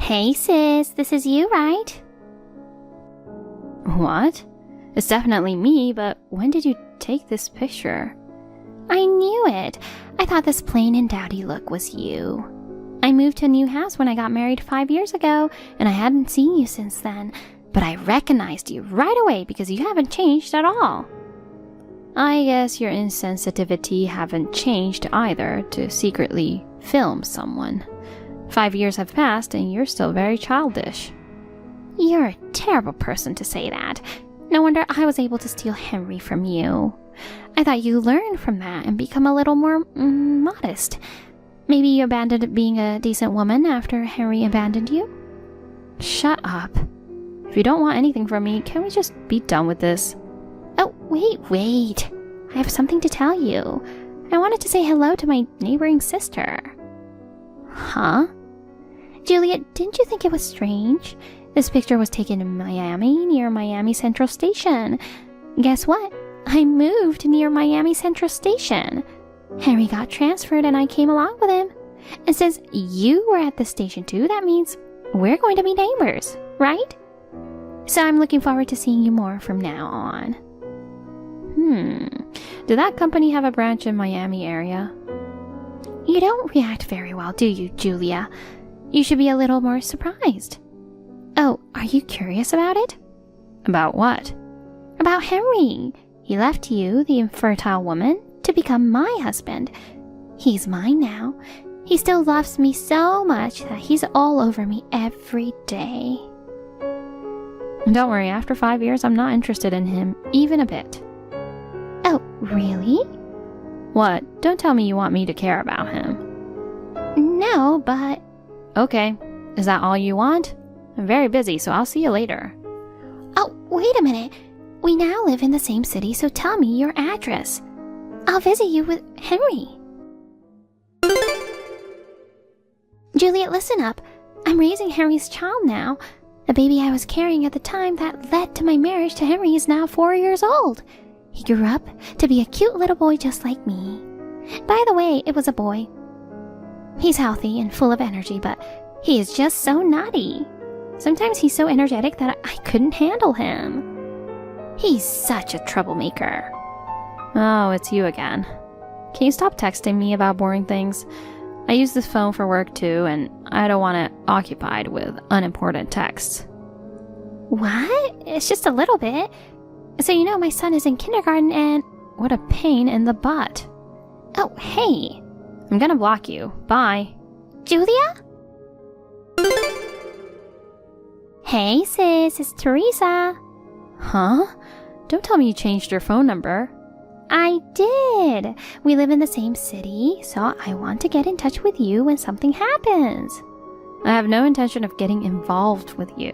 Hey sis, this is you, right? What? It's definitely me, but when did you take this picture? I knew it. I thought this plain and dowdy look was you. I moved to a new house when I got married 5 years ago, and I hadn't seen you since then, but I recognized you right away because you haven't changed at all. I guess your insensitivity haven't changed either to secretly film someone. 5 years have passed and you're still very childish. You're a terrible person to say that. No wonder I was able to steal Henry from you. I thought you learned from that and become a little more modest. Maybe you abandoned being a decent woman after Henry abandoned you? Shut up. If you don't want anything from me, can we just be done with this? Oh, wait. I have something to tell you. I wanted to say hello to my neighboring sister. Huh? Juliet, didn't you think it was strange? This picture was taken in Miami, near Miami Central Station. Guess what? I moved near Miami Central Station. Henry got transferred and I came along with him. And since you were at the station too, that means we're going to be neighbors, right? So I'm looking forward to seeing you more from now on. Did that company have a branch in Miami area? You don't react very well, do you, Julia? You should be a little more surprised. Oh, are you curious about it? About what? About Henry. He left you, the infertile woman, to become my husband. He's mine now. He still loves me so much that he's all over me every day. Don't worry, after 5 years, I'm not interested in him, even a bit. Oh, really? What? Don't tell me you want me to care about him. No, but... Okay. Is that all you want? I'm very busy, so I'll see you later. Oh, wait a minute. We now live in the same city, so tell me your address. I'll visit you with Henry. Juliet, listen up. I'm raising Henry's child now. The baby I was carrying at the time that led to my marriage to Henry is now 4 years old. He grew up to be a cute little boy just like me. By the way, it was a boy. He's healthy and full of energy, but he is just so naughty. Sometimes he's so energetic that I couldn't handle him. He's such a troublemaker. Oh, it's you again. Can you stop texting me about boring things? I use this phone for work too, and I don't want it occupied with unimportant texts. What? It's just a little bit. So you know my son is in kindergarten and... What a pain in the butt. Oh, hey. I'm gonna block you. Bye. Julia? Hey sis, it's Teresa. Huh? Don't tell me you changed your phone number. I did. We live in the same city, so I want to get in touch with you when something happens. I have no intention of getting involved with you.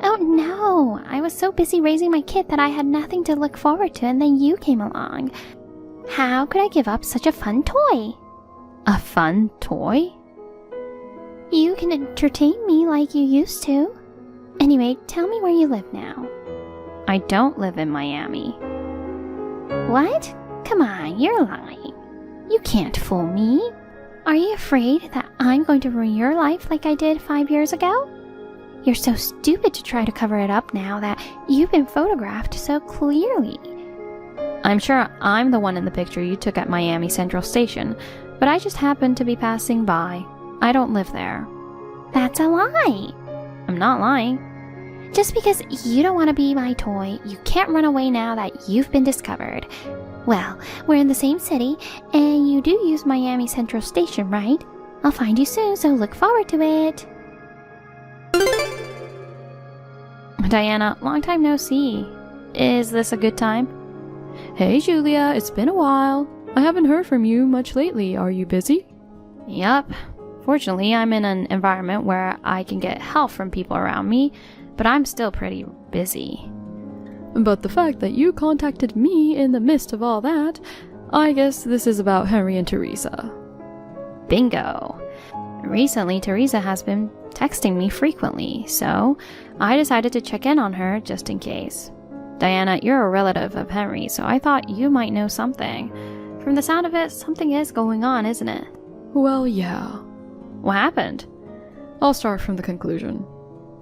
Oh no, I was so busy raising my kid that I had nothing to look forward to, and then you came along. How could I give up such a fun toy? A fun toy? You can entertain me like you used to. Anyway, tell me where you live now. I don't live in Miami. What? Come on, you're lying. You can't fool me. Are you afraid that I'm going to ruin your life like I did 5 years ago? You're so stupid to try to cover it up now that you've been photographed so clearly. I'm sure I'm the one in the picture you took at Miami Central Station, but I just happened to be passing by. I don't live there. That's a lie. I'm not lying. Just because you don't want to be my toy, you can't run away now that you've been discovered. Well, we're in the same city, and you do use Miami Central Station, right? I'll find you soon, so look forward to it. Diana, long time no see. Is this a good time? Hey Julia, it's been a while. I haven't heard from you much lately. Are you busy? Yup. Fortunately, I'm in an environment where I can get help from people around me, but I'm still pretty busy. But the fact that you contacted me in the midst of all that, I guess this is about Henry and Teresa. Bingo. Recently, Teresa has been texting me frequently, so I decided to check in on her just in case. Diana, you're a relative of Henry, so I thought you might know something. From the sound of it, something is going on, isn't it? Well, yeah. What happened? I'll start from the conclusion.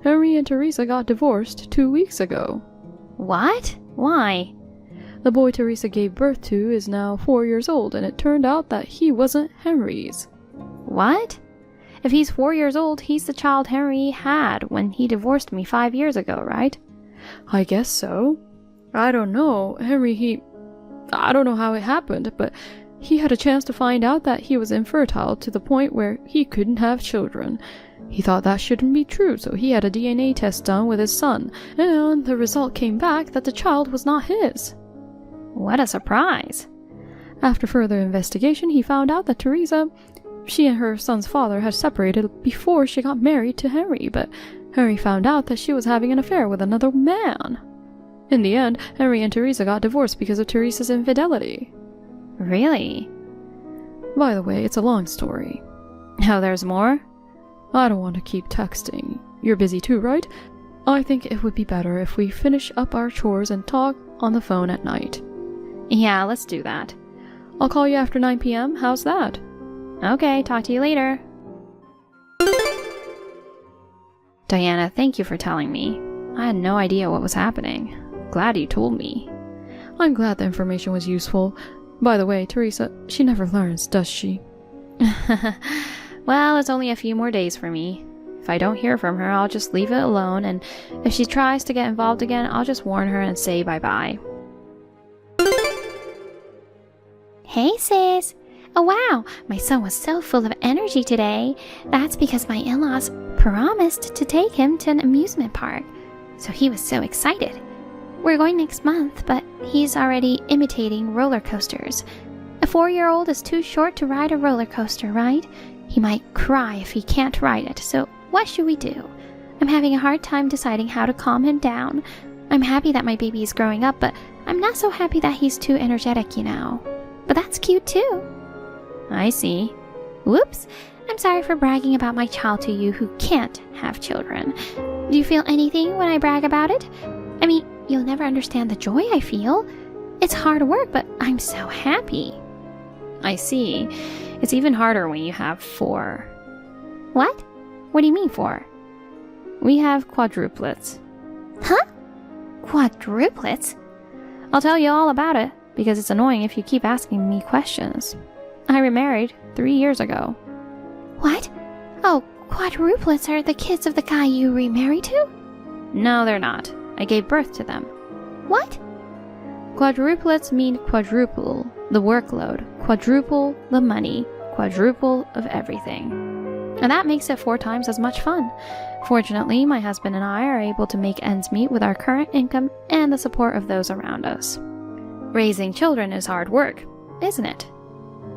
Henry and Teresa got divorced 2 weeks ago. What? Why? The boy Teresa gave birth to is now 4 years old, and it turned out that he wasn't Henry's. What? If he's 4 years old, he's the child Henry had when he divorced me 5 years ago, right? I guess so. I don't know. I don't know how it happened, but he had a chance to find out that he was infertile to the point where he couldn't have children. He thought that shouldn't be true, so he had a DNA test done with his son, and the result came back that the child was not his. What a surprise. After further investigation, he found out that Teresa, she and her son's father had separated before she got married to Henry, but Henry found out that she was having an affair with another man. In the end, Henry and Teresa got divorced because of Teresa's infidelity. Really? By the way, it's a long story. Oh, there's more? I don't want to keep texting. You're busy too, right? I think it would be better if we finish up our chores and talk on the phone at night. Yeah, let's do that. I'll call you after 9 p.m. How's that? Okay, talk to you later. Diana, thank you for telling me. I had no idea what was happening. Glad you told me. I'm glad the information was useful. By the way, Teresa, she never learns, does she? Well, it's only a few more days for me. If I don't hear from her, I'll just leave it alone, and if she tries to get involved again, I'll just warn her and say bye-bye. Hey, sis. Oh, wow. My son was so full of energy today. That's because my in-laws promised to take him to an amusement park. So he was so excited. We're going next month, but he's already imitating roller coasters. A 4-year-old is too short to ride a roller coaster, right? He might cry if he can't ride it, so what should we do? I'm having a hard time deciding how to calm him down. I'm happy that my baby is growing up, but I'm not so happy that he's too energetic, you know. But that's cute too. I see. Whoops. I'm sorry for bragging about my child to you who can't have children. Do you feel anything when I brag about it? I mean, you'll never understand the joy I feel. It's hard work, but I'm so happy. I see. It's even harder when you have 4. What? What do you mean 4? We have quadruplets. Huh? Quadruplets? I'll tell you all about it, because it's annoying if you keep asking me questions. I remarried 3 years ago. What? Oh, quadruplets are the kids of the guy you remarried to? No, they're not. I gave birth to them. What? Quadruplets mean quadruple the workload, quadruple the money, quadruple of everything. And that makes it 4 times as much fun. Fortunately, my husband and I are able to make ends meet with our current income and the support of those around us. Raising children is hard work, isn't it?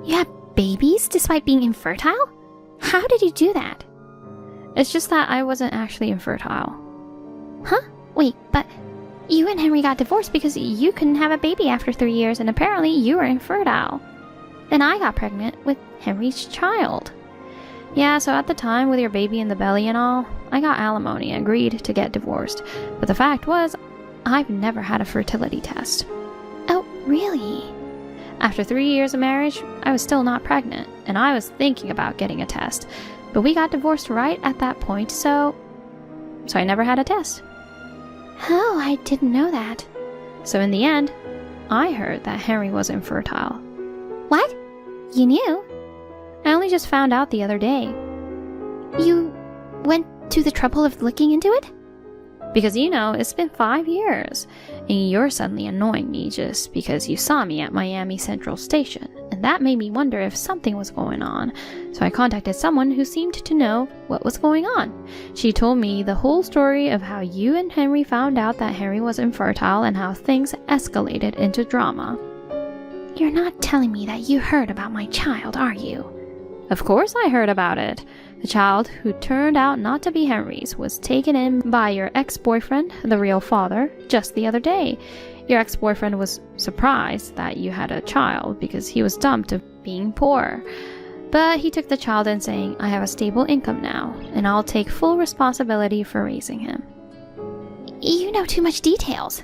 You have babies despite being infertile? How did you do that? It's just that I wasn't actually infertile. Huh? Wait, but you and Henry got divorced because you couldn't have a baby after 3 years, and apparently you were infertile. Then I got pregnant with Henry's child. Yeah, so at the time, with your baby in the belly and all, I got alimony and agreed to get divorced. But the fact was, I've never had a fertility test. Oh, really? After 3 years of marriage, I was still not pregnant, and I was thinking about getting a test. But we got divorced right at that point, so I never had a test. Oh, I didn't know that. So in the end, I heard that Henry was infertile. What? You knew? I only just found out the other day. You went to the trouble of looking into it? Because, it's been 5 years, and you're suddenly annoying me just because you saw me at Miami Central Station, and that made me wonder if something was going on. So I contacted someone who seemed to know what was going on. She told me the whole story of how you and Henry found out that Henry was infertile and how things escalated into drama. You're not telling me that you heard about my child, are you? Of course I heard about it. The child, who turned out not to be Henry's, was taken in by your ex-boyfriend, the real father, just the other day. Your ex-boyfriend was surprised that you had a child because he was dumped of being poor. But he took the child in saying, I have a stable income now, and I'll take full responsibility for raising him. You know too much details.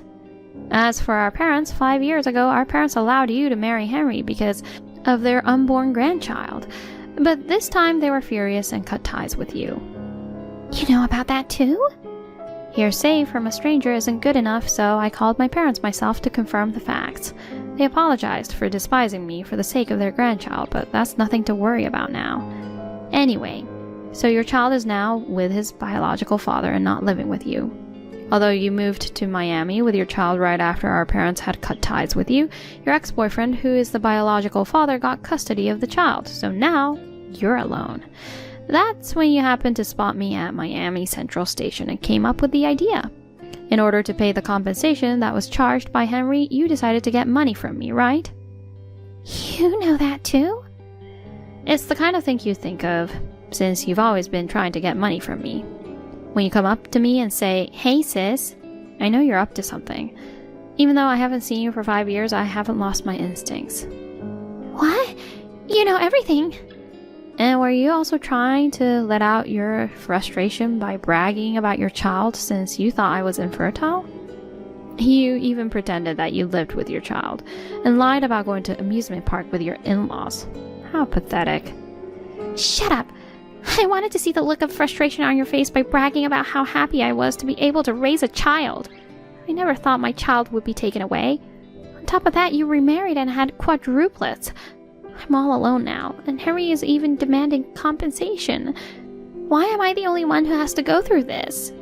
As for our parents, 5 years ago, our parents allowed you to marry Henry because of their unborn grandchild. But this time they were furious and cut ties with you. You know about that too? Hearsay from a stranger isn't good enough, so I called my parents myself to confirm the facts. They apologized for despising me for the sake of their grandchild, but that's nothing to worry about now. Anyway, so your child is now with his biological father and not living with you. Although you moved to Miami with your child right after our parents had cut ties with you, your ex-boyfriend, who is the biological father, got custody of the child, so now you're alone. That's when you happened to spot me at Miami Central Station and came up with the idea. In order to pay the compensation that was charged by Henry, you decided to get money from me, right? You know that too? It's the kind of thing you think of, since you've always been trying to get money from me. When you come up to me and say, "Hey sis," I know you're up to something. Even though I haven't seen you for 5 years, I haven't lost my instincts. What? You know everything. And were you also trying to let out your frustration by bragging about your child since you thought I was infertile? You even pretended that you lived with your child and lied about going to amusement park with your in-laws. How pathetic. Shut up. I wanted to see the look of frustration on your face by bragging about how happy I was to be able to raise a child. I never thought my child would be taken away. On top of that, you remarried and had quadruplets. I'm all alone now, and Henry is even demanding compensation. Why am I the only one who has to go through this?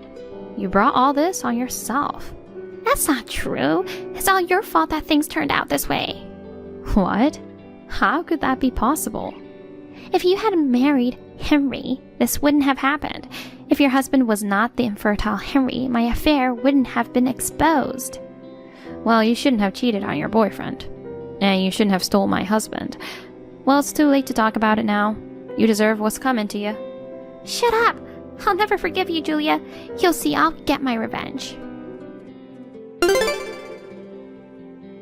You brought all this on yourself. That's not true. It's all your fault that things turned out this way. What? How could that be possible? If you had married Henry, this wouldn't have happened. If your husband was not the infertile Henry, my affair wouldn't have been exposed. Well, you shouldn't have cheated on your boyfriend. And you shouldn't have stole my husband. Well, it's too late to talk about it now. You deserve what's coming to you. Shut up! I'll never forgive you, Julia. You'll see I'll get my revenge.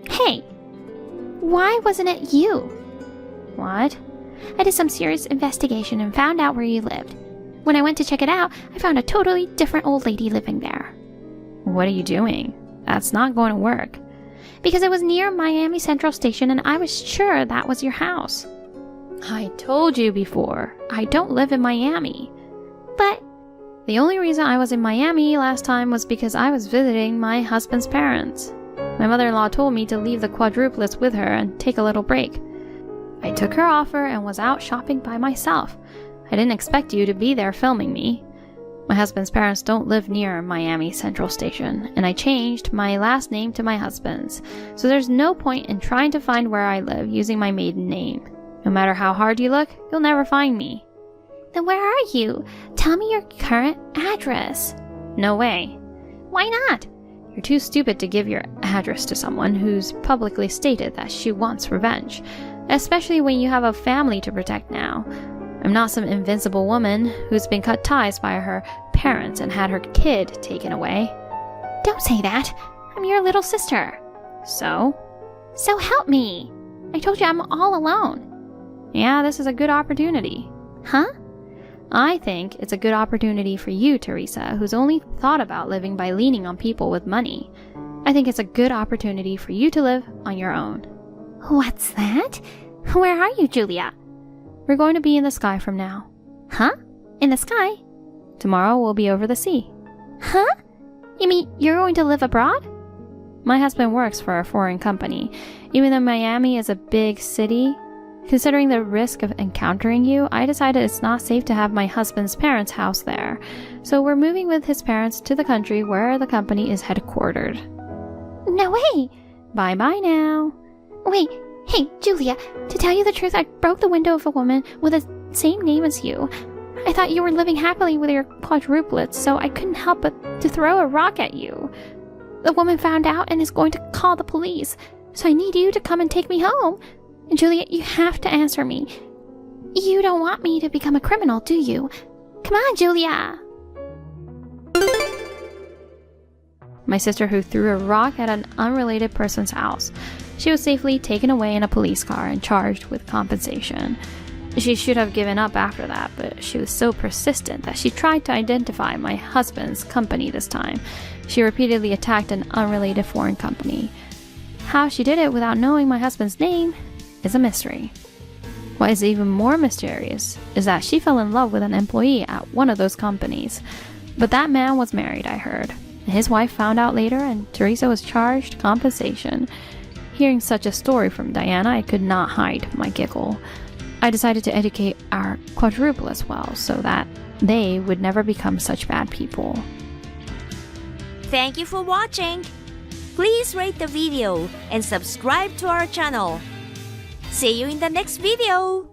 Hey! Why wasn't it you? What? I did some serious investigation and found out where you lived. When I went to check it out, I found a totally different old lady living there. What are you doing? That's not going to work. Because it was near Miami Central Station and I was sure that was your house. I told you before, I don't live in Miami. But the only reason I was in Miami last time was because I was visiting my husband's parents. My mother-in-law told me to leave the quadruplets with her and take a little break. I took her offer and was out shopping by myself. I didn't expect you to be there filming me. My husband's parents don't live near Miami Central Station, and I changed my last name to my husband's, so there's no point in trying to find where I live using my maiden name. No matter how hard you look, you'll never find me. Then where are you? Tell me your current address. No way. Why not? You're too stupid to give your address to someone who's publicly stated that she wants revenge, especially when you have a family to protect now. I'm not some invincible woman who's been cut ties by her parents and had her kid taken away. Don't say that. I'm your little sister. So? So help me. I told you I'm all alone. Yeah, this is a good opportunity. Huh? I think it's a good opportunity for you, Teresa, who's only thought about living by leaning on people with money. I think it's a good opportunity for you to live on your own. What's that? Where are you, Julia? We're going to be in the sky from now. Huh? In the sky? Tomorrow we'll be over the sea. Huh? You mean you're going to live abroad? My husband works for a foreign company. Even though Miami is a big city, considering the risk of encountering you, I decided it's not safe to have my husband's parents' house there. So we're moving with his parents to the country where the company is headquartered. No way! Bye-bye now. Wait. Hey, Julia, to tell you the truth, I broke the window of a woman with the same name as you. I thought you were living happily with your quadruplets, so I couldn't help but to throw a rock at you. The woman found out and is going to call the police, so I need you to come and take me home. And Julia, you have to answer me. You don't want me to become a criminal, do you? Come on, Julia! My sister who threw a rock at an unrelated person's house. She was safely taken away in a police car and charged with compensation. She should have given up after that, but she was so persistent that she tried to identify my husband's company this time. She repeatedly attacked an unrelated foreign company. How she did it without knowing my husband's name is a mystery. What is even more mysterious is that she fell in love with an employee at one of those companies. But that man was married, I heard. His wife found out later, and Teresa was charged compensation. Hearing such a story from Diana, I could not hide my giggle. I decided to educate our quadruple as well, so that they would never become such bad people. Thank you for watching. Please rate the video and subscribe to our channel. See you in the next video.